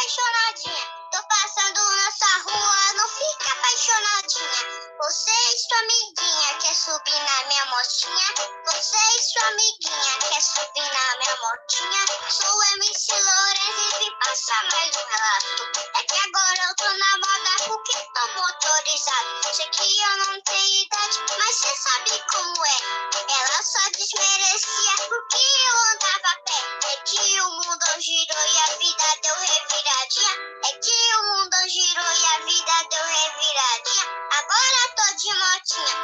apaixonadinha. Tô passando na sua rua, não fica apaixonadinha. Você e sua amiguinha quer subir na minha motinha? Você e sua amiguinha quer subir na minha motinha? Sou MC Lourenço e vim passar mais um relato. É que agora eu tô na moda porque tô motorizado. Sei que eu não tenho idade, mas cê sabe como é. Ela só desmerecia porque eu andava a pé. É que o mundo girou e a vida deu reviradinha. É que o mundo girou e a vida deu reviradinha. Agora tô de motinha.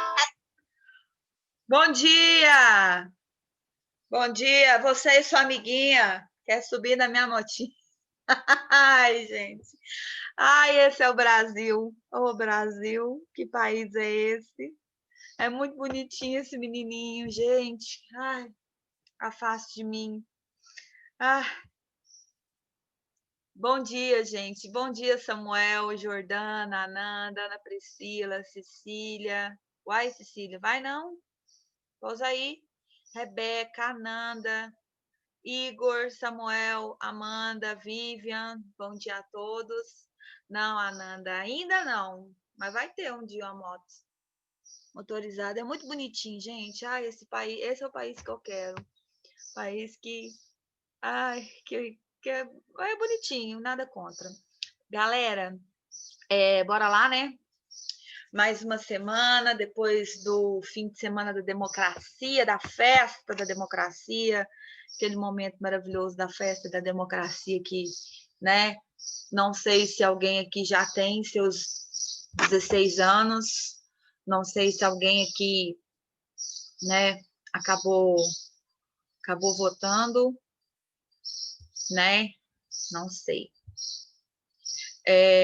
Bom dia! Bom dia! Você e sua amiguinha quer subir na minha motinha? Ai, gente! Ai, esse é o Brasil. Ô, Brasil, que país é esse? É muito bonitinho esse menininho, gente. Ai, afaste de mim. Ah, bom dia, gente. Bom dia, Samuel, Jordana, Ananda, Ana Priscila, Cecília. Uai, Cecília, vai não? Pousa aí. Rebeca, Ananda, Igor, Samuel, Amanda, Vivian, bom dia a todos. Não, Ananda, ainda não, mas vai ter um dia uma moto motorizada. É muito bonitinho, gente. Ai, esse país, esse é o país que eu quero. País que, ai, que é bonitinho, nada contra. Galera, bora lá, né? Mais uma semana, depois do fim de semana da democracia, da festa da democracia, aquele momento maravilhoso da festa da democracia que, né? Não sei se alguém aqui já tem seus 16 anos, não sei se alguém aqui, né, acabou votando, né? Não sei.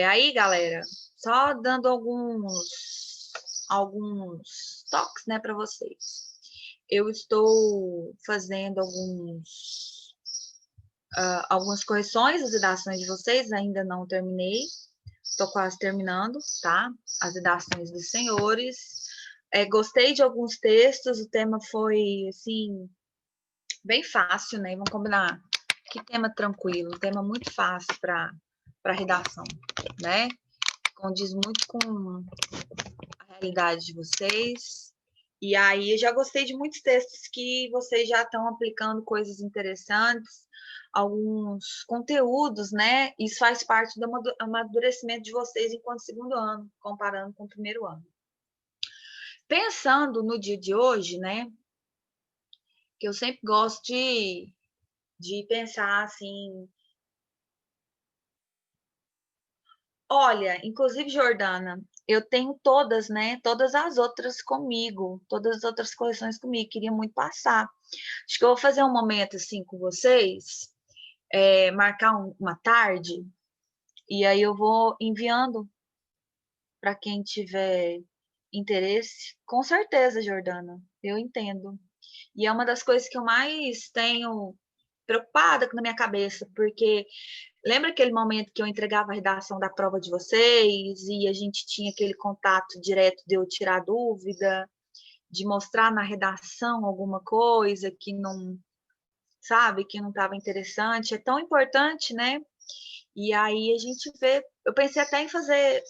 Aí, galera, só dando alguns toques, né, para vocês. Eu estou fazendo algumas correções das redações de vocês, ainda não terminei, estou quase terminando, tá? As redações dos senhores. Gostei de alguns textos, o tema foi, assim, bem fácil, né? Vamos combinar. Que tema tranquilo, um tema muito fácil para redação, né? Condiz muito com a realidade de vocês. E aí, eu já gostei de muitos textos que vocês já estão aplicando coisas interessantes, alguns conteúdos, né? Isso faz parte do amadurecimento de vocês enquanto segundo ano, comparando com o primeiro ano. Pensando no dia de hoje, né? Que eu sempre gosto de pensar assim. Olha, inclusive, Jordana, eu tenho todas, né? Todas as outras comigo, todas as outras coleções comigo. Queria muito passar. Acho que eu vou fazer um momento assim com vocês, marcar uma tarde, e aí eu vou enviando para quem tiver interesse. Com certeza, Jordana, eu entendo. E é uma das coisas que eu mais tenho preocupada na minha cabeça, porque lembra aquele momento que eu entregava a redação da prova de vocês e a gente tinha aquele contato direto de eu tirar dúvida, de mostrar na redação alguma coisa que não, sabe, que não estava interessante? É tão importante, né? E aí a gente vê. Eu pensei até em fazer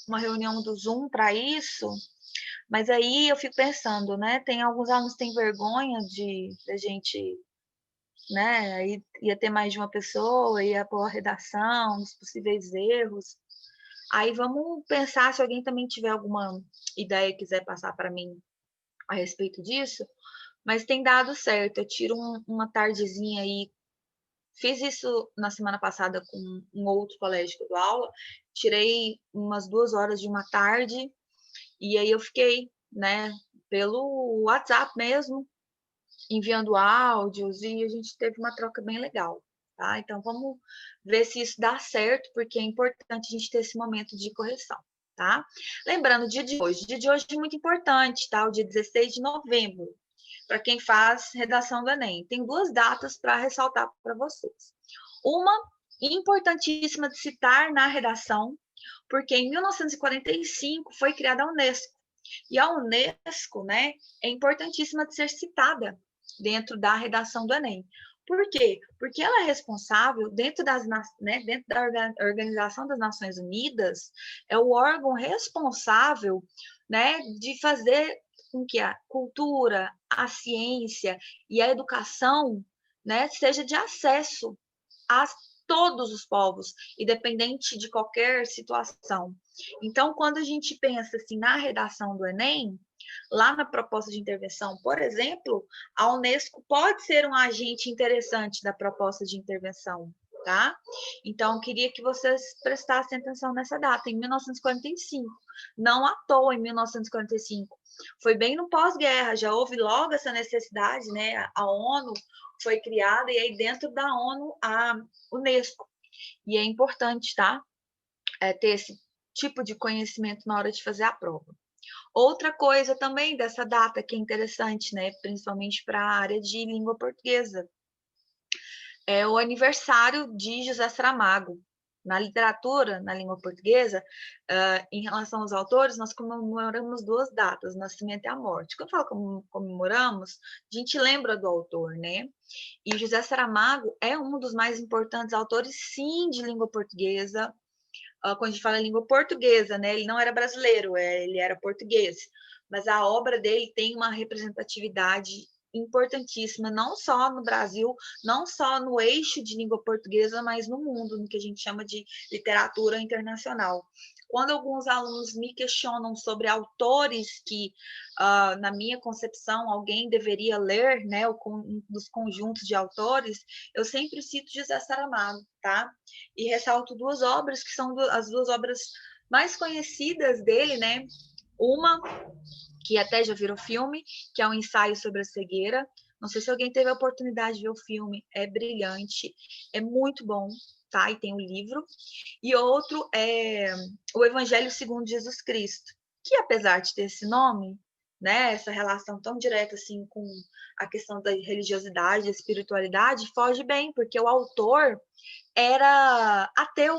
uma reunião do Zoom para isso, mas aí eu fico pensando, né? Tem alguns alunos que têm vergonha de a gente, né? Aí ia ter mais de uma pessoa, ia pôr a redação, os possíveis erros. Aí vamos pensar se alguém também tiver alguma ideia e quiser passar para mim a respeito disso, mas tem dado certo. Eu tiro uma tardezinha aí. Fiz isso na semana passada com um outro colégio que eu dou aula, tirei umas 2 horas de uma tarde e aí eu fiquei, né, pelo WhatsApp mesmo, enviando áudios e a gente teve uma troca bem legal, tá? Então vamos ver se isso dá certo, porque é importante a gente ter esse momento de correção, tá? Lembrando, o dia de hoje é muito importante, tá? O dia 16 de novembro, para quem faz redação do Enem. Tem 2 datas para ressaltar para vocês. Uma importantíssima de citar na redação, porque em 1945 foi criada a Unesco. E a Unesco, né, é importantíssima de ser citada dentro da redação do Enem, Por quê? Porque ela é responsável, dentro dentro da Organização das Nações Unidas, é o órgão responsável, né, de fazer com que a cultura, a ciência e a educação, né, seja de acesso a todos os povos, independente de qualquer situação. Então, quando a gente pensa assim na redação do Enem, lá na proposta de intervenção, por exemplo, a Unesco pode ser um agente interessante da proposta de intervenção, tá? Então, eu queria que vocês prestassem atenção nessa data, em 1945. Não à toa, em 1945. Foi bem no pós-guerra, já houve logo essa necessidade, né? A ONU foi criada e aí dentro da ONU a Unesco. E é importante, tá? Ter esse tipo de conhecimento na hora de fazer a prova. Outra coisa também dessa data que é interessante, né, principalmente para a área de língua portuguesa, é o aniversário de José Saramago. Na literatura, na língua portuguesa, em relação aos autores, nós comemoramos duas datas, o nascimento e a morte. Quando eu falo comemoramos, a gente lembra do autor, né? E José Saramago é um dos mais importantes autores, sim, de língua portuguesa. Quando a gente fala língua portuguesa, né? Ele não era brasileiro, ele era português. Mas a obra dele tem uma representatividade importantíssima, não só no Brasil, não só no eixo de língua portuguesa, mas no mundo, no que a gente chama de literatura internacional. Quando alguns alunos me questionam sobre autores que, na minha concepção, alguém deveria ler, né, um dos conjuntos de autores, eu sempre cito José Saramago, tá? E ressalto duas obras que são as duas obras mais conhecidas dele, né? Uma que até já virou filme, que é um ensaio sobre a cegueira. Não sei se alguém teve a oportunidade de ver o filme, é brilhante, é muito bom, tá? E tem o livro. E outro é o Evangelho segundo Jesus Cristo, que apesar de ter esse nome, né, essa relação tão direta assim com a questão da religiosidade, da espiritualidade, foge bem, porque o autor era ateu,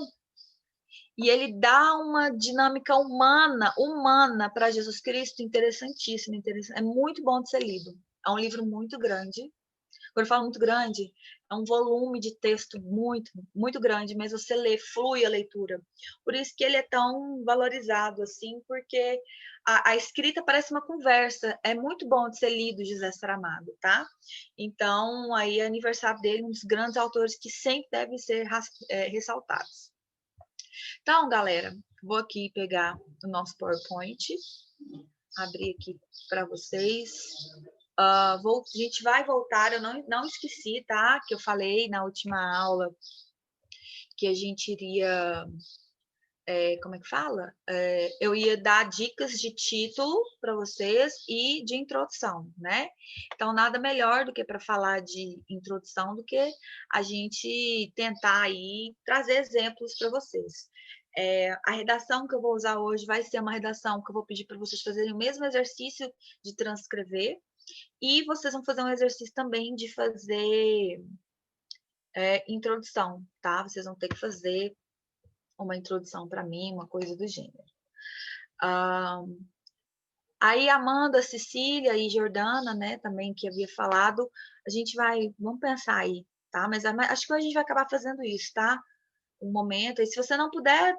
e ele dá uma dinâmica humana para Jesus Cristo interessantíssima, é muito bom de ser lido. É um livro muito grande. Quando eu falo muito grande, é um volume de texto muito grande, mas você lê, flui a leitura. Por isso que ele é tão valorizado, assim, porque a escrita parece uma conversa. É muito bom de ser lido, José Saramago, tá? Então, aí é aniversário dele, um dos grandes autores que sempre devem ser ressaltados. Então, galera, vou aqui pegar o nosso PowerPoint, abrir aqui para vocês. A gente vai voltar, eu não esqueci, tá? Que eu falei na última aula que a gente iria, como é que fala? Eu ia dar dicas de título para vocês e de introdução, né? Então, nada melhor do que para falar de introdução do que a gente tentar aí trazer exemplos para vocês. A redação que eu vou usar hoje vai ser uma redação que eu vou pedir para vocês fazerem o mesmo exercício de transcrever, e vocês vão fazer um exercício também de fazer introdução, tá? Vocês vão ter que fazer uma introdução para mim, uma coisa do gênero. Aí Amanda, Cecília e Jordana, né, também que havia falado, vamos pensar aí, tá? Mas acho que a gente vai acabar fazendo isso, tá? Um momento, e se você não puder,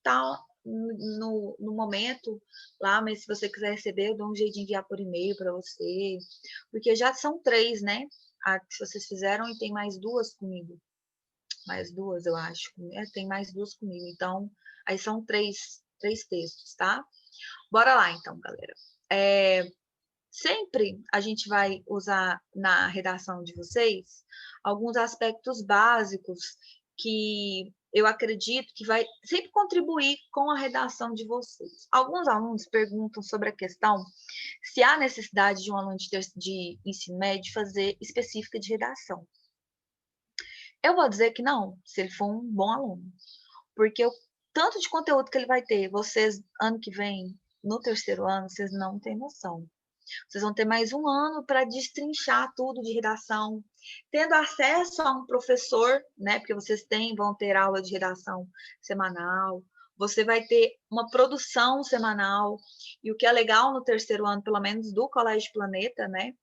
tá no momento lá, mas se você quiser receber, eu dou um jeito de enviar por e-mail para você, porque já são 3, né? Que vocês fizeram e tem mais 2 comigo. Mais 2, eu acho. Tem mais 2 comigo. Então, aí são 3 textos, tá? Bora lá, então, galera. Sempre a gente vai usar na redação de vocês alguns aspectos básicos que eu acredito que vai sempre contribuir com a redação de vocês. Alguns alunos perguntam sobre a questão se há necessidade de um aluno de ensino médio fazer específica de redação. Eu vou dizer que não, se ele for um bom aluno, porque o tanto de conteúdo que ele vai ter, vocês, ano que vem, no terceiro ano, vocês não têm noção. Vocês vão ter mais um ano para destrinchar tudo de redação, tendo acesso a um professor, né? Porque vocês vão ter aula de redação semanal, você vai ter uma produção semanal, e o que é legal no terceiro ano, pelo menos do Colégio Planeta, né?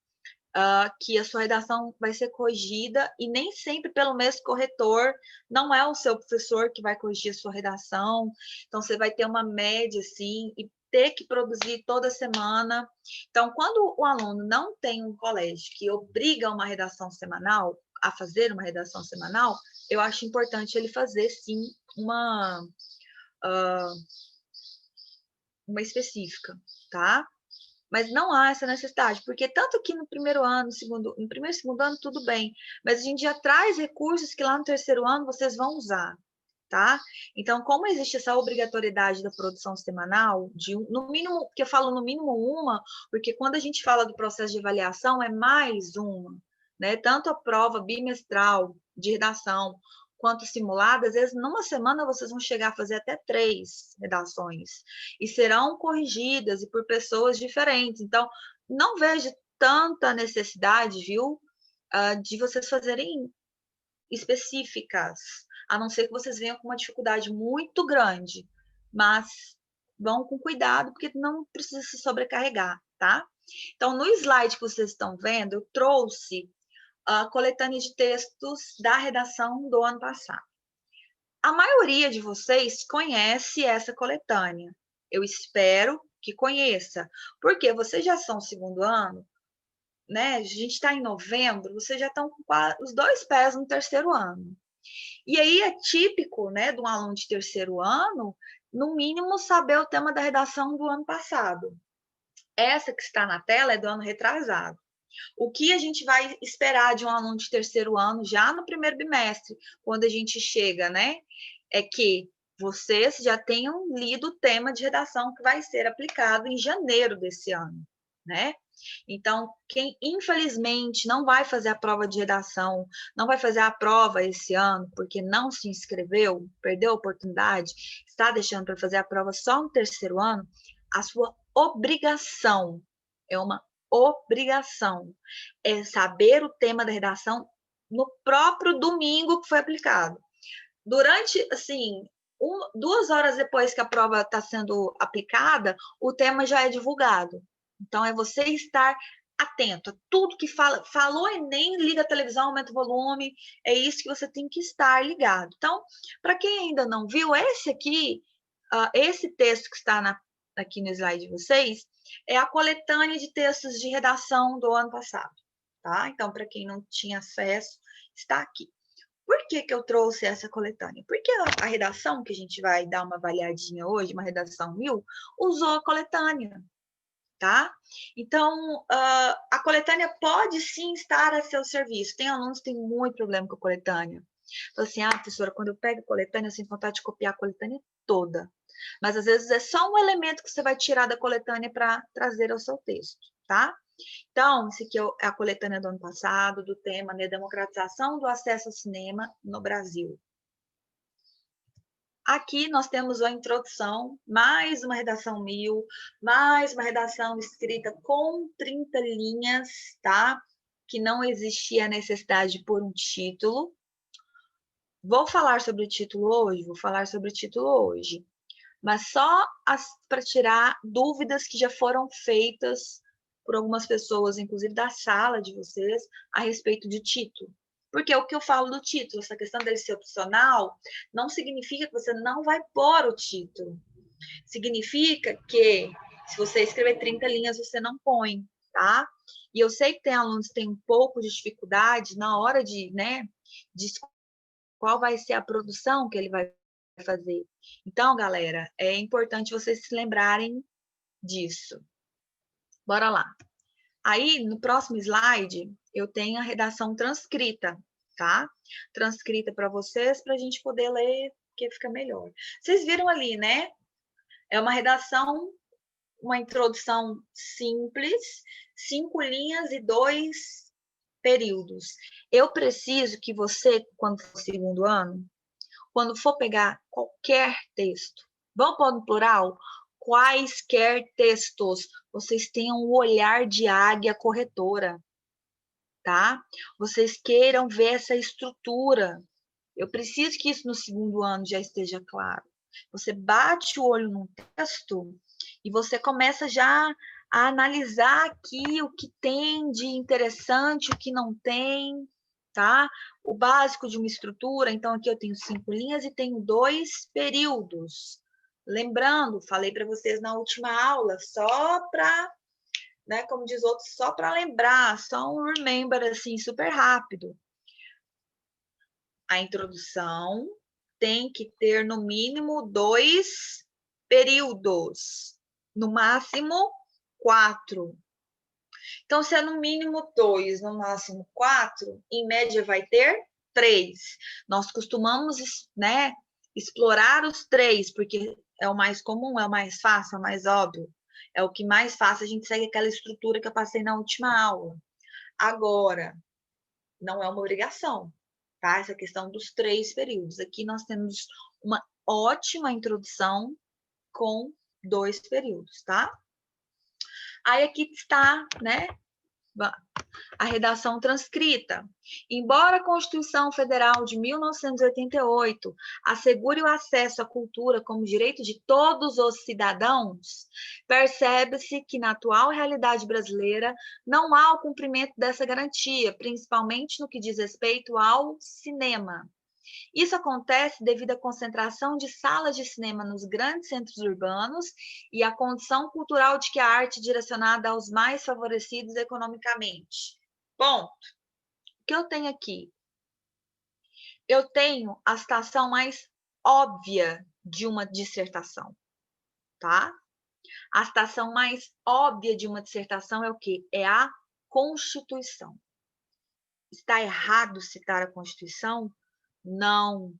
que a sua redação vai ser corrigida e nem sempre pelo mesmo corretor, não é o seu professor que vai corrigir a sua redação, então você vai ter uma média assim e ter que produzir toda semana. Então, quando o aluno não tem um colégio que obriga uma redação semanal, a fazer uma redação semanal, eu acho importante ele fazer sim uma específica, tá? Mas não há essa necessidade, porque tanto que no primeiro ano, no primeiro e segundo ano, tudo bem, mas a gente já traz recursos que lá no terceiro ano vocês vão usar, tá? Então, como existe essa obrigatoriedade da produção semanal, no mínimo, que eu falo no mínimo uma, porque quando a gente fala do processo de avaliação, é mais uma, né? Tanto a prova bimestral de redação, quanto simulada, às vezes numa semana vocês vão chegar a fazer até 3 redações, e serão corrigidas e por pessoas diferentes. Então, não vejo tanta necessidade, viu, de vocês fazerem específicas, a não ser que vocês venham com uma dificuldade muito grande, mas vão com cuidado, porque não precisa se sobrecarregar, tá? Então, no slide que vocês estão vendo, eu trouxe a coletânea de textos da redação do ano passado. A maioria de vocês conhece essa coletânea. Eu espero que conheça, porque vocês já são segundo ano, né? A gente está em novembro, vocês já estão com os 2 pés no terceiro ano. E aí é típico, né, de um aluno de terceiro ano, no mínimo, saber o tema da redação do ano passado. Essa que está na tela é do ano retrasado. O que a gente vai esperar de um aluno de terceiro ano já no primeiro bimestre, quando a gente chega, né? É que vocês já tenham lido o tema de redação que vai ser aplicado em janeiro desse ano, né? Então, quem infelizmente não vai fazer a prova de redação, não vai fazer a prova esse ano, porque não se inscreveu, perdeu a oportunidade, está deixando para fazer a prova só no terceiro ano, a sua obrigação, é uma obrigação, é saber o tema da redação no próprio domingo que foi aplicado. Durante, assim, 2 horas depois que a prova está sendo aplicada, o tema já é divulgado. Então, é você estar atento a tudo que falou Enem, liga a televisão, aumenta o volume, é isso que você tem que estar ligado. Então, para quem ainda não viu, esse texto que está aqui no slide de vocês, é a coletânea de textos de redação do ano passado, tá? Então, para quem não tinha acesso, está aqui. Por que eu trouxe essa coletânea? Porque a redação que a gente vai dar uma avaliadinha hoje, uma redação 1000, usou a coletânea, tá? Então, a coletânea pode sim estar a seu serviço. Tem alunos que têm muito problema com a coletânea. Fala assim, professora, quando eu pego a coletânea, eu sinto vontade de copiar a coletânea toda. Mas, às vezes, é só um elemento que você vai tirar da coletânea para trazer ao seu texto, tá? Então, esse aqui é a coletânea do ano passado, do tema, né, democratização do acesso ao cinema no Brasil. Aqui nós temos a introdução, mais uma redação 1000, mais uma redação escrita com 30 linhas, tá? Que não existia a necessidade por um título. Vou falar sobre o título hoje, mas só para tirar dúvidas que já foram feitas por algumas pessoas, inclusive da sala de vocês, a respeito de título. Porque é o que eu falo do título, essa questão dele ser opcional, não significa que você não vai pôr o título. Significa que, se você escrever 30 linhas, você não põe, tá? E eu sei que tem alunos que têm um pouco de dificuldade na hora de, né, de qual vai ser a produção que ele vai fazer. Então, galera, é importante vocês se lembrarem disso. Bora lá. Aí, no próximo slide, eu tenho a redação transcrita, tá? Transcrita para vocês, para a gente poder ler, porque fica melhor. Vocês viram ali, né? É uma redação, uma introdução simples, 5 linhas e 2 períodos. Eu preciso que você, quando for segundo ano, quando for pegar qualquer texto, vamos pôr no plural? Quaisquer textos, vocês tenham o olhar de águia corretora, tá? Vocês queiram ver essa estrutura. Eu preciso que isso no segundo ano já esteja claro. Você bate o olho num texto e você começa já a analisar aqui o que tem de interessante, o que não tem, tá? O básico de uma estrutura, então aqui eu tenho 5 linhas e tenho 2 períodos. Lembrando, falei para vocês na última aula, só para, né, como diz outros, só para lembrar, só um remember assim, super rápido. A introdução tem que ter no mínimo 2 períodos, no máximo 4. Então, se é no mínimo 2, no máximo 4, em média vai ter 3. Nós costumamos, né, explorar os 3, porque é o mais comum, é o mais fácil, é o mais óbvio. É o que mais fácil, a gente segue aquela estrutura que eu passei na última aula. Agora, não é uma obrigação, tá? Essa questão dos 3 períodos. Aqui nós temos uma ótima introdução com 2 períodos, tá? Aí aqui está, né, a redação transcrita. Embora a Constituição Federal de 1988 assegure o acesso à cultura como direito de todos os cidadãos, percebe-se que na atual realidade brasileira não há o cumprimento dessa garantia, principalmente no que diz respeito ao cinema. Isso acontece devido à concentração de salas de cinema nos grandes centros urbanos e à condição cultural de que a arte é direcionada aos mais favorecidos economicamente. Ponto. O que eu tenho aqui? Eu tenho a citação mais óbvia de uma dissertação, tá? A citação mais óbvia de uma dissertação é o quê? É a Constituição. Está errado citar a Constituição? Não,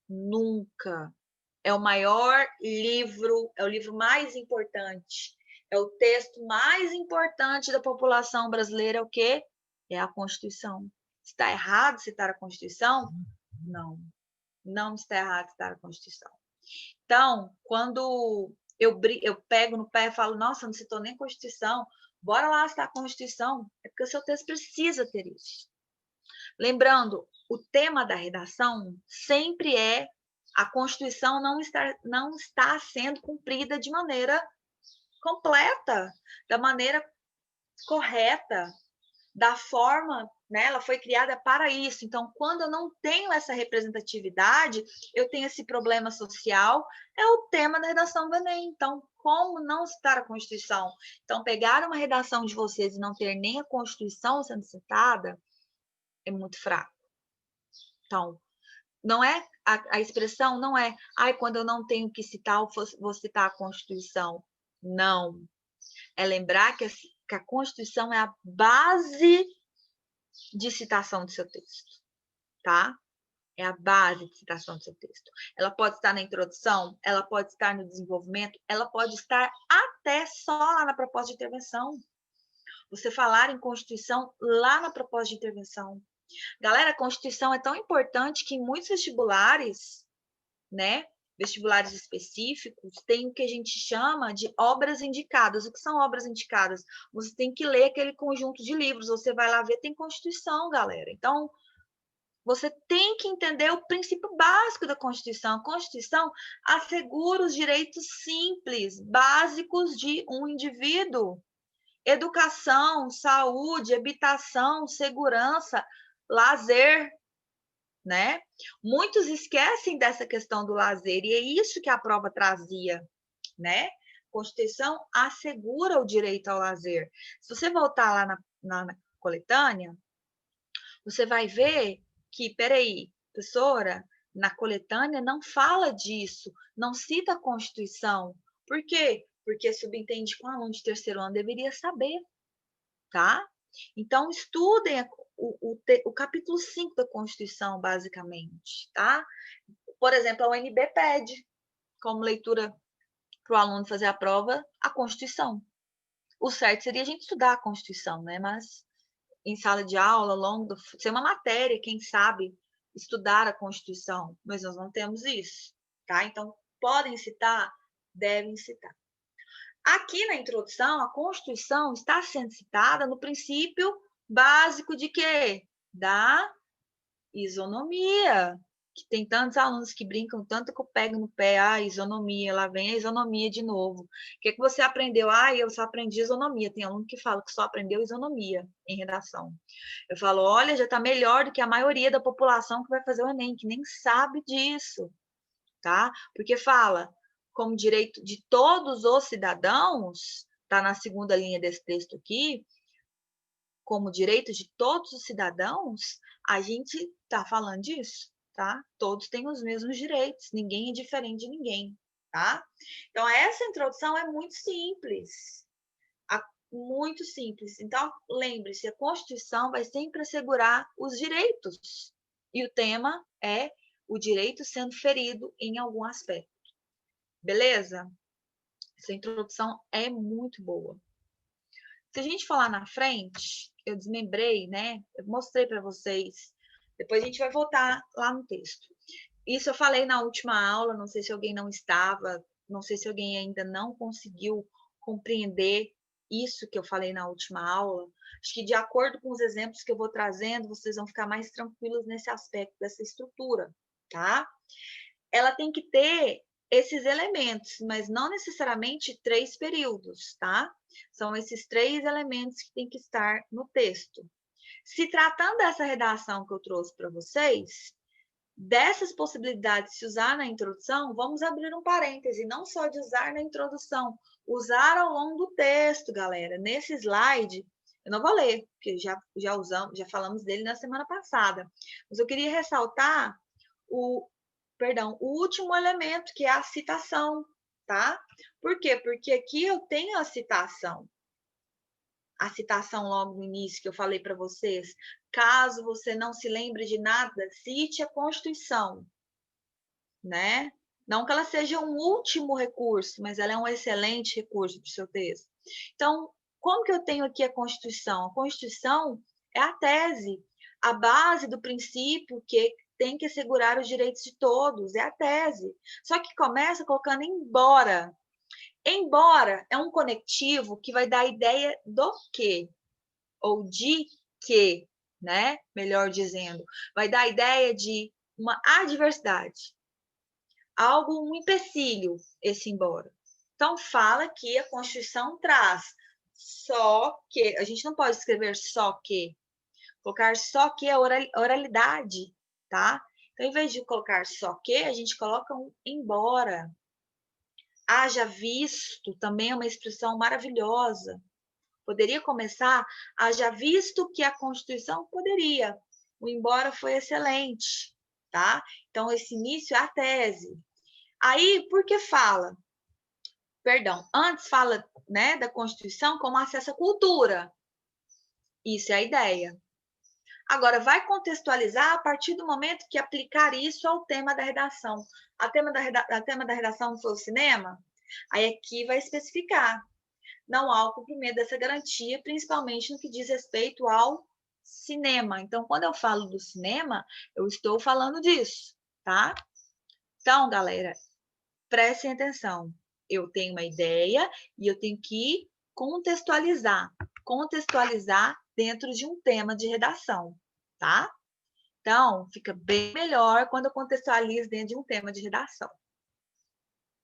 nunca. É o maior livro, é o livro mais importante, é o texto mais importante da população brasileira, é o quê? É a Constituição. Está errado citar a Constituição? Não, não está errado citar a Constituição. Então, quando eu pego no pé e falo, nossa, não citou nem a Constituição, bora lá citar a Constituição, é porque o seu texto precisa ter isso. Lembrando, o tema da redação sempre é a Constituição não está sendo cumprida de maneira completa, da maneira correta, da forma, né? Ela foi criada para isso. Então, quando eu não tenho essa representatividade, eu tenho esse problema social, é o tema da redação do Enem. Então, como não citar a Constituição? Então, pegar uma redação de vocês e não ter nem a Constituição sendo citada é muito fraco. Então, não é a expressão não é, quando eu não tenho que citar, eu vou citar a Constituição. Não. É lembrar que a Constituição é a base de citação do seu texto, tá? É a base de citação do seu texto. Ela pode estar na introdução, ela pode estar no desenvolvimento, ela pode estar até só lá na proposta de intervenção. Você falar em Constituição lá na proposta de intervenção. Galera, a Constituição é tão importante que em muitos vestibulares, né, vestibulares específicos, tem o que a gente chama de obras indicadas. O que são obras indicadas? Você tem que ler aquele conjunto de livros, você vai lá ver, tem Constituição, galera. Então, você tem que entender o princípio básico da Constituição. A Constituição assegura os direitos simples, básicos de um indivíduo. Educação, saúde, habitação, segurança, lazer, né? Muitos esquecem dessa questão do lazer, e é isso que a prova trazia, né? A Constituição assegura o direito ao lazer. Se você voltar lá na coletânea, você vai ver que, peraí, professora, na coletânea não fala disso, não cita a Constituição. Por quê? Porque subentende que um aluno de terceiro ano deveria saber, tá? Então, estudem o capítulo 5 da Constituição, basicamente, tá? Por exemplo, a UNB pede, como leitura para o aluno fazer a prova, a Constituição. O certo seria a gente estudar a Constituição, né? Mas em sala de aula, ao longo do... ser uma matéria, quem sabe, estudar a Constituição, mas nós não temos isso, tá? Então, podem citar, devem citar. Aqui na introdução, a Constituição está sendo citada no princípio básico de quê? Da isonomia. que tem tantos alunos que brincam tanto que eu pego no pé, isonomia, lá vem a isonomia de novo. O que você aprendeu? Eu só aprendi isonomia. Tem aluno que fala que só aprendeu isonomia em redação. Eu falo, olha, já está melhor do que a maioria da população que vai fazer o Enem, que nem sabe disso, tá? Porque fala, como direito de todos os cidadãos, está na segunda linha desse texto aqui, como direito de todos os cidadãos, a gente está falando disso, tá? Todos têm os mesmos direitos, ninguém é diferente de ninguém, tá? Então, essa introdução é muito simples, muito simples. Então, lembre-se, a Constituição vai sempre assegurar os direitos, e o tema é o direito sendo ferido em algum aspecto. Beleza? Essa introdução é muito boa. Se a gente falar na frente, eu desmembrei, né? Eu mostrei para vocês. Depois a gente vai voltar lá no texto. Isso eu falei na última aula, não sei se alguém não estava, não sei se alguém ainda não conseguiu compreender isso que eu falei na última aula. Acho que de acordo com os exemplos que eu vou trazendo, vocês vão ficar mais tranquilos nesse aspecto dessa estrutura, tá? Ela tem que ter esses elementos, mas não necessariamente 3 períodos, tá? São esses 3 elementos que tem que estar no texto. Se tratando dessa redação que eu trouxe para vocês, dessas possibilidades de se usar na introdução, vamos abrir um parêntese, não só de usar na introdução, usar ao longo do texto, galera. Nesse slide, eu não vou ler, porque já usamos, já falamos dele na semana passada, mas eu queria ressaltar o último elemento, que é a citação, tá? Por quê? Porque aqui eu tenho a citação logo no início que eu falei para vocês. Caso você não se lembre de nada, cite a Constituição, né? Não que ela seja um último recurso, mas ela é um excelente recurso para o seu texto. Então, como que eu tenho aqui a Constituição? A Constituição é a tese, a base do princípio que tem que assegurar os direitos de todos, é a tese. Só que começa colocando embora. Embora é um conectivo que vai dar a ideia do quê? Ou de quê, né? Melhor dizendo. Vai dar a ideia de uma adversidade. Algo, um empecilho, esse embora. Então, fala que a Constituição traz só que, a gente não pode escrever só que, colocar só que é oralidade, tá? Então, em vez de colocar só que, a gente coloca um embora. Haja visto, também é uma expressão maravilhosa. Poderia começar, haja visto que a Constituição poderia. O embora foi excelente, tá? Então, esse início é a tese. Aí, por que fala? Perdão, antes fala, né, da Constituição como acesso à cultura. Isso é a ideia. Agora, vai contextualizar a partir do momento que aplicar isso ao tema da redação. A tema da redação foi o cinema? Aí aqui vai especificar. Não há o cumprimento dessa garantia, principalmente no que diz respeito ao cinema. Então, quando eu falo do cinema, eu estou falando disso, tá? Então, galera, prestem atenção. Eu tenho uma ideia e eu tenho que contextualizar dentro de um tema de redação, tá? Então, fica bem melhor quando eu contextualizo dentro de um tema de redação.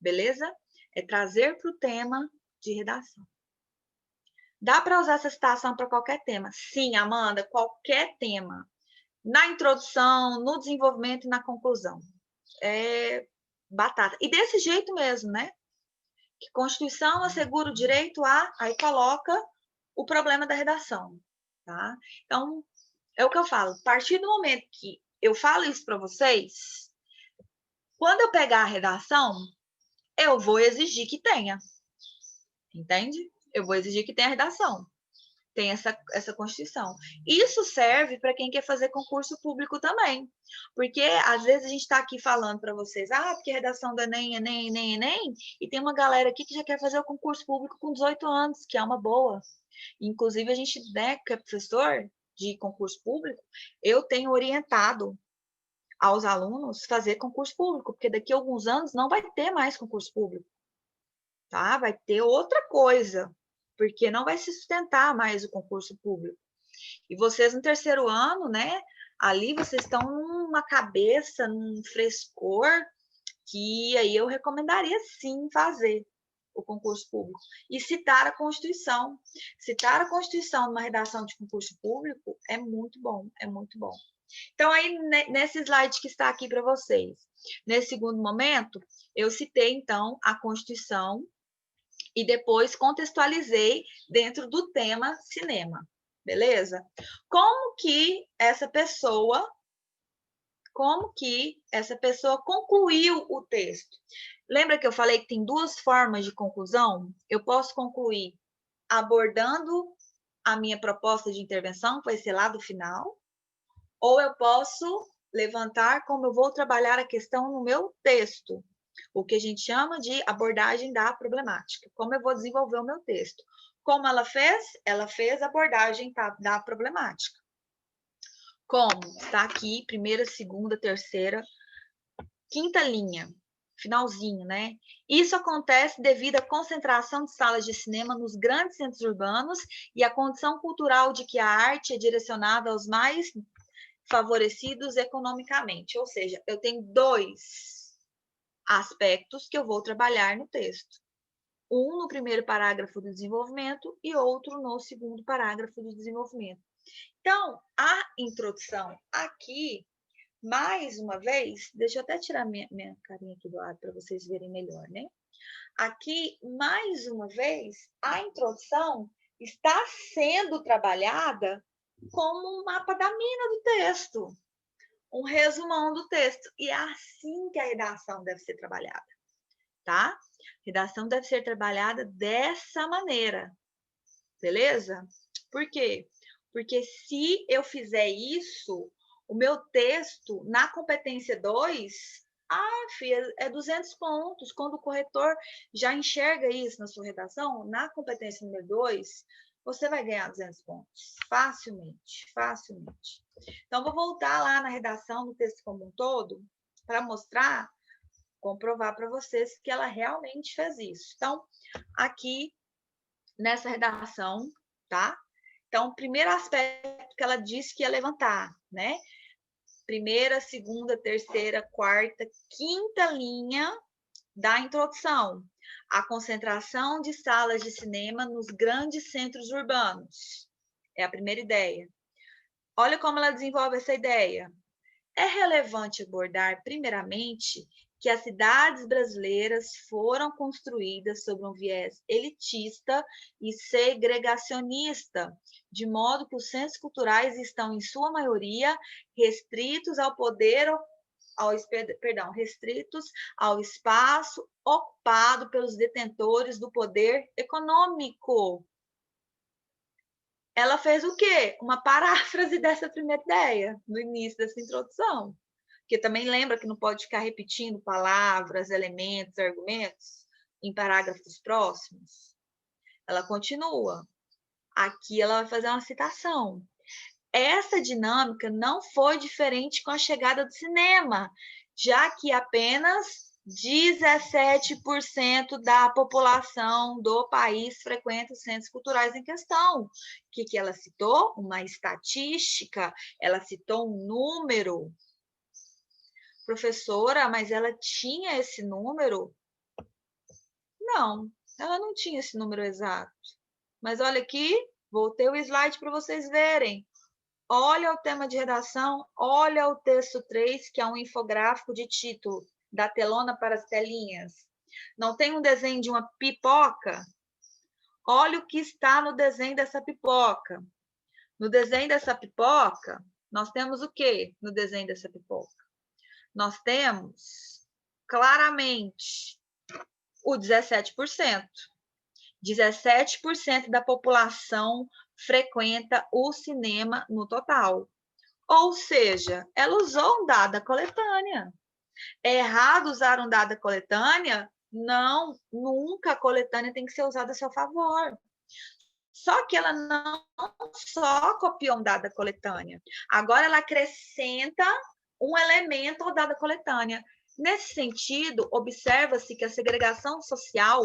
Beleza? É trazer para o tema de redação. Dá para usar essa citação para qualquer tema? Sim, Amanda, qualquer tema. Na introdução, no desenvolvimento e na conclusão. É batata. E desse jeito mesmo, né? Que Constituição assegura o direito a... Aí coloca o problema da redação, tá? Então, é o que eu falo. A partir do momento que eu falo isso para vocês, quando eu pegar a redação, eu vou exigir que tenha. Entende? Eu vou exigir que tenha redação. Tem essa Constituição. Isso serve para quem quer fazer concurso público também. Porque, às vezes, a gente está aqui falando para vocês, porque redação do Enem, e tem uma galera aqui que já quer fazer o concurso público com 18 anos, que é uma boa. Inclusive, a gente, né, que é professor de concurso público, eu tenho orientado aos alunos fazer concurso público, porque daqui a alguns anos não vai ter mais concurso público, tá? Vai ter outra coisa, porque não vai se sustentar mais o concurso público. E vocês no terceiro ano, né, Ali vocês estão numa cabeça, num frescor, que aí eu recomendaria sim fazer o concurso público e citar a Constituição. Citar a Constituição numa redação de concurso público é muito bom, é muito bom. Então, aí, nesse slide que está aqui para vocês, nesse segundo momento, eu citei, então, a Constituição e depois contextualizei dentro do tema cinema, beleza? Como que essa pessoa concluiu o texto? Lembra que eu falei que tem duas formas de conclusão? Eu posso concluir abordando a minha proposta de intervenção, que vai ser lá do final, ou eu posso levantar como eu vou trabalhar a questão no meu texto, o que a gente chama de abordagem da problemática. Como eu vou desenvolver o meu texto. Como ela fez? Ela fez a abordagem da problemática. Como? Está aqui, primeira, segunda, terceira, quinta linha, finalzinho, né? Isso acontece devido à concentração de salas de cinema nos grandes centros urbanos e à condição cultural de que a arte é direcionada aos mais favorecidos economicamente. Ou seja, eu tenho dois aspectos que eu vou trabalhar no texto. Um no primeiro parágrafo do desenvolvimento e outro no segundo parágrafo do desenvolvimento. Então, a introdução aqui, mais uma vez, deixa eu até tirar minha carinha aqui do lado para vocês verem melhor, né? Aqui, mais uma vez, a introdução está sendo trabalhada como um mapa da mina do texto, um resumão do texto. E é assim que a redação deve ser trabalhada, tá? A redação deve ser trabalhada dessa maneira, beleza? Por quê? Porque se eu fizer isso, o meu texto, na competência 2, filha, é 200 pontos. Quando o corretor já enxerga isso na sua redação, na competência número 2, você vai ganhar 200 pontos. Facilmente, facilmente. Então, vou voltar lá na redação do texto como um todo, para mostrar, comprovar para vocês que ela realmente fez isso. Então, aqui, nessa redação, tá? Então, o primeiro aspecto que ela disse que ia levantar, né? Primeira, segunda, terceira, quarta, quinta linha da introdução. A concentração de salas de cinema nos grandes centros urbanos. É a primeira ideia. Olha como ela desenvolve essa ideia. É relevante abordar, primeiramente, que as cidades brasileiras foram construídas sob um viés elitista e segregacionista, de modo que os centros culturais estão, em sua maioria, restritos restritos ao espaço ocupado pelos detentores do poder econômico. Ela fez o quê? Uma paráfrase dessa primeira ideia, no início dessa introdução. Porque também lembra que não pode ficar repetindo palavras, elementos, argumentos em parágrafos próximos. Ela continua. Aqui ela vai fazer uma citação. Essa dinâmica não foi diferente com a chegada do cinema, já que apenas 17% da população do país frequenta os centros culturais em questão. O que ela citou? Uma estatística, ela citou um número. Professora, mas ela tinha esse número? Não, ela não tinha esse número exato. Mas olha aqui, voltei o slide para vocês verem. Olha o tema de redação, olha o texto 3, que é um infográfico de título, da telona para as telinhas. Não tem um desenho de uma pipoca? Olha o que está no desenho dessa pipoca. No desenho dessa pipoca, nós temos o quê no desenho dessa pipoca? Nós temos, claramente, o 17%. 17% da população frequenta o cinema no total. Ou seja, ela usou um dado da coletânea. É errado usar um dado da coletânea? Não, nunca a coletânea tem que ser usada a seu favor. Só que ela não só copiou um dado da coletânea, agora ela acrescenta um elemento ao dado da coletânea. Nesse sentido, observa-se que a segregação social,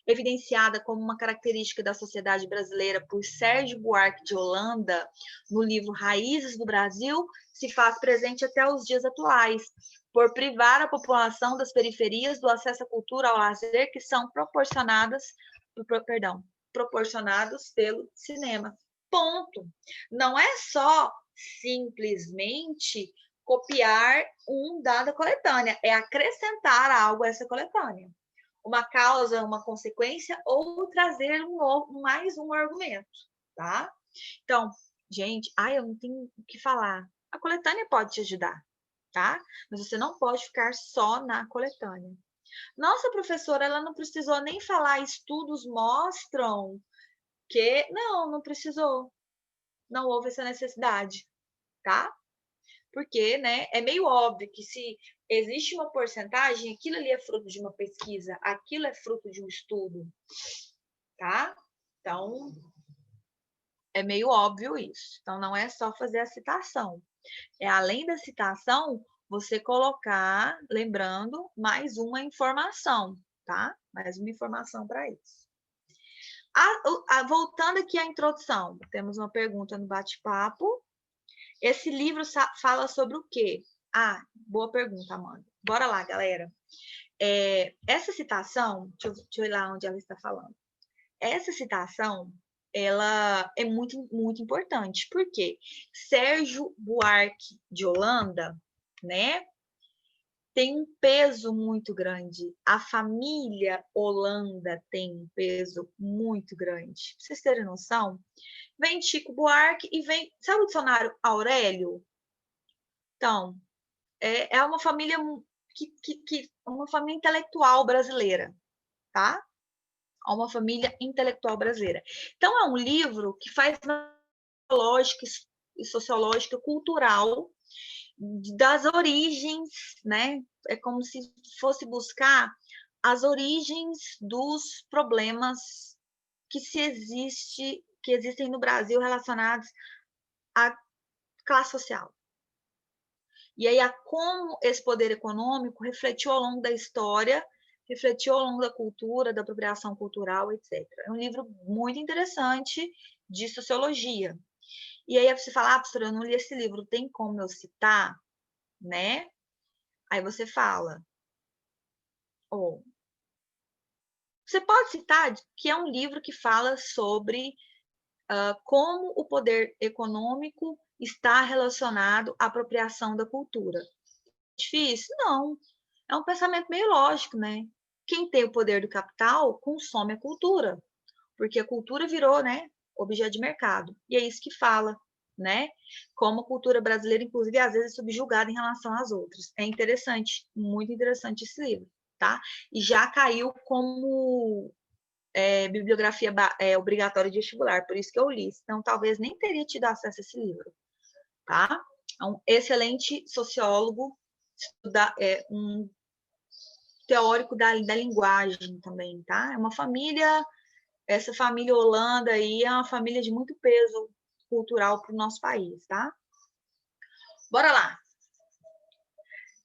evidenciada como uma característica da sociedade brasileira por Sérgio Buarque de Holanda, no livro Raízes do Brasil, se faz presente até os dias atuais, por privar a população das periferias do acesso à cultura e ao lazer que são proporcionados pelo cinema. Ponto. Não é só simplesmente copiar um dado coletânea, é acrescentar algo a essa coletânea. Uma causa, uma consequência, ou trazer mais um argumento, tá? Então, gente, eu não tenho o que falar. A coletânea pode te ajudar, tá? Mas você não pode ficar só na coletânea. Nossa, professora, ela não precisou nem falar, estudos mostram que... Não precisou. Não houve essa necessidade, tá? Porque, né, é meio óbvio que se existe uma porcentagem, aquilo ali é fruto de uma pesquisa, aquilo é fruto de um estudo, tá? Então, é meio óbvio isso. Então, não é só fazer a citação. É, além da citação, você colocar, lembrando, mais uma informação, tá? Mais uma informação para isso. Voltando aqui à introdução, temos uma pergunta no bate-papo. Esse livro fala sobre o quê? Boa pergunta, Amanda. Bora lá, galera. Essa citação, deixa eu ir lá onde ela está falando. Essa citação, ela é muito, muito importante, porque Sérgio Buarque de Holanda, né, tem um peso muito grande. A família Holanda tem um peso muito grande. Pra vocês terem noção, vem Chico Buarque e vem... Sabe o dicionário Aurélio? Então, é uma família uma família intelectual brasileira, tá? É uma família intelectual brasileira. Então, é um livro que faz lógica e sociológica cultural das origens, né? É como se fosse buscar as origens dos problemas que existem no Brasil relacionados à classe social. E aí, como esse poder econômico refletiu ao longo da história, refletiu ao longo da cultura, da apropriação cultural, etc. É um livro muito interessante de sociologia. E aí você fala, professora, eu não li esse livro, tem como eu citar, né? Aí você fala, você pode citar que é um livro que fala sobre como o poder econômico está relacionado à apropriação da cultura. Difícil? Não. É um pensamento meio lógico, né? Quem tem o poder do capital consome a cultura, porque a cultura virou, né, objeto de mercado. E é isso que fala, né? Como a cultura brasileira, inclusive, às vezes é subjugada em relação às outras. É interessante, muito interessante esse livro, tá? E já caiu como bibliografia obrigatória de vestibular, por isso que eu li. Então, talvez nem teria tido acesso a esse livro, tá? É um excelente sociólogo, um teórico da linguagem também, tá? É uma família, essa família Holanda aí é uma família de muito peso cultural para o nosso país, tá? Bora lá.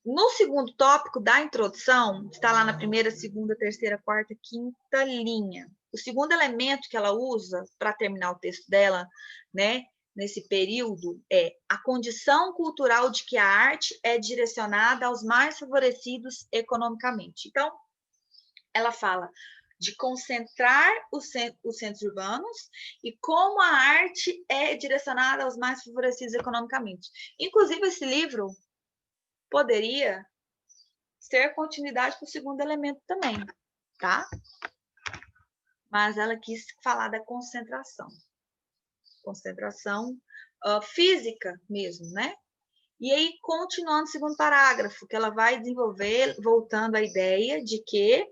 No segundo tópico da introdução, está lá na primeira, segunda, terceira, quarta, quinta linha. O segundo elemento que ela usa para terminar o texto dela, né, nesse período, é a condição cultural de que a arte é direcionada aos mais favorecidos economicamente. Então, ela fala de concentrar os centros urbanos e como a arte é direcionada aos mais favorecidos economicamente. Inclusive, esse livro poderia ser continuidade para o segundo elemento também, tá? Mas ela quis falar da concentração. Concentração física mesmo, né? E aí, continuando o segundo parágrafo, que ela vai desenvolver, voltando à ideia de que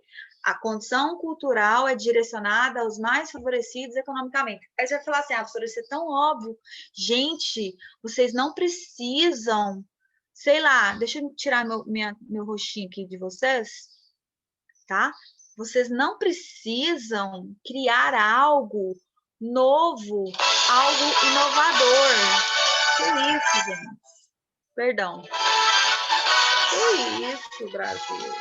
a condição cultural é direcionada aos mais favorecidos economicamente. Aí você vai falar assim, professora, isso é tão óbvio. Gente, vocês não precisam, sei lá, deixa eu tirar meu rostinho aqui de vocês, tá? Vocês não precisam criar algo novo, algo inovador. Que isso, gente? Perdão. isso, Brasil.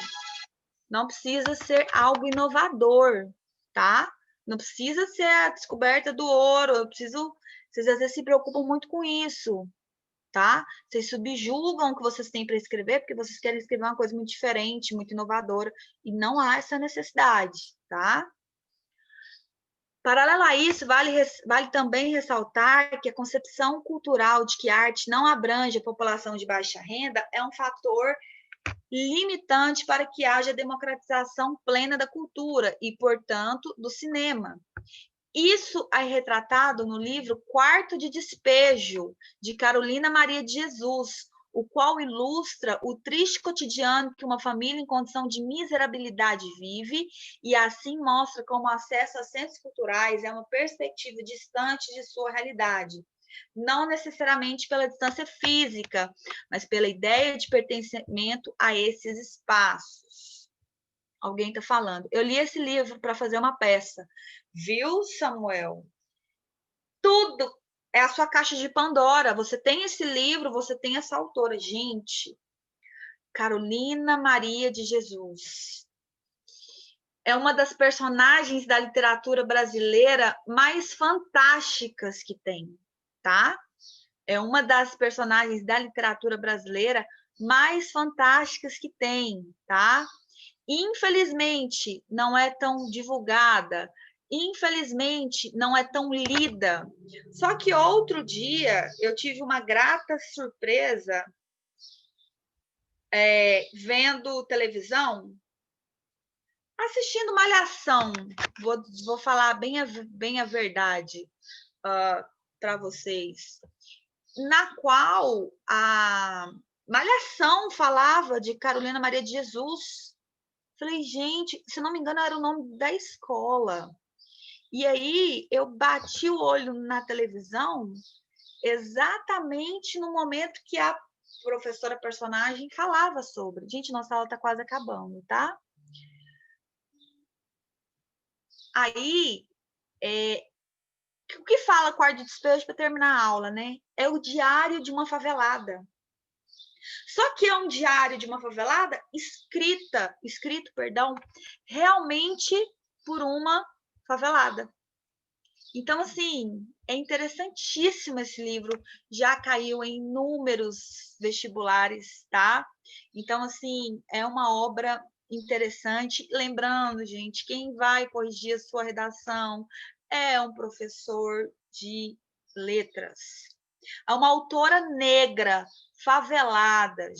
Não precisa ser algo inovador, tá? Não precisa ser a descoberta do ouro. Vocês às vezes se preocupam muito com isso, tá? Vocês subjugam o que vocês têm para escrever porque vocês querem escrever uma coisa muito diferente, muito inovadora, e não há essa necessidade, tá? Paralelo a isso, vale também ressaltar que a concepção cultural de que a arte não abrange a população de baixa renda é um fator limitante para que haja democratização plena da cultura e, portanto, do cinema. Isso é retratado no livro Quarto de Despejo, de Carolina Maria de Jesus, o qual ilustra o triste cotidiano que uma família em condição de miserabilidade vive e assim mostra como o acesso a centros culturais é uma perspectiva distante de sua realidade. Não necessariamente pela distância física, mas pela ideia de pertencimento a esses espaços. Alguém está falando. Eu li esse livro para fazer uma peça. Viu, Samuel? Tudo é a sua caixa de Pandora. Você tem esse livro, você tem essa autora. Gente, Carolina Maria de Jesus. É uma das personagens da literatura brasileira mais fantásticas que tem, tá? É uma das personagens da literatura brasileira mais fantásticas que tem, tá? Infelizmente, não é tão divulgada, infelizmente, não é tão lida. Só que outro dia eu tive uma grata surpresa vendo televisão, assistindo Malhação. Vou falar bem a verdade para vocês. Na qual a Malhação falava de Carolina Maria de Jesus. Falei, gente, se não me engano, era o nome da escola. E aí eu bati o olho na televisão exatamente no momento que a professora personagem falava sobre. Gente, nossa aula está quase acabando, tá? Aí, o que fala Quarto de Despejo para terminar a aula, né? É o diário de uma favelada. Só que é um diário de uma favelada escrito, realmente por uma favelada. Então, assim, é interessantíssimo esse livro, já caiu em inúmeros vestibulares, tá? Então, assim, é uma obra interessante. Lembrando, gente, quem vai corrigir a sua redação é um professor de letras. É uma autora negra, favelada,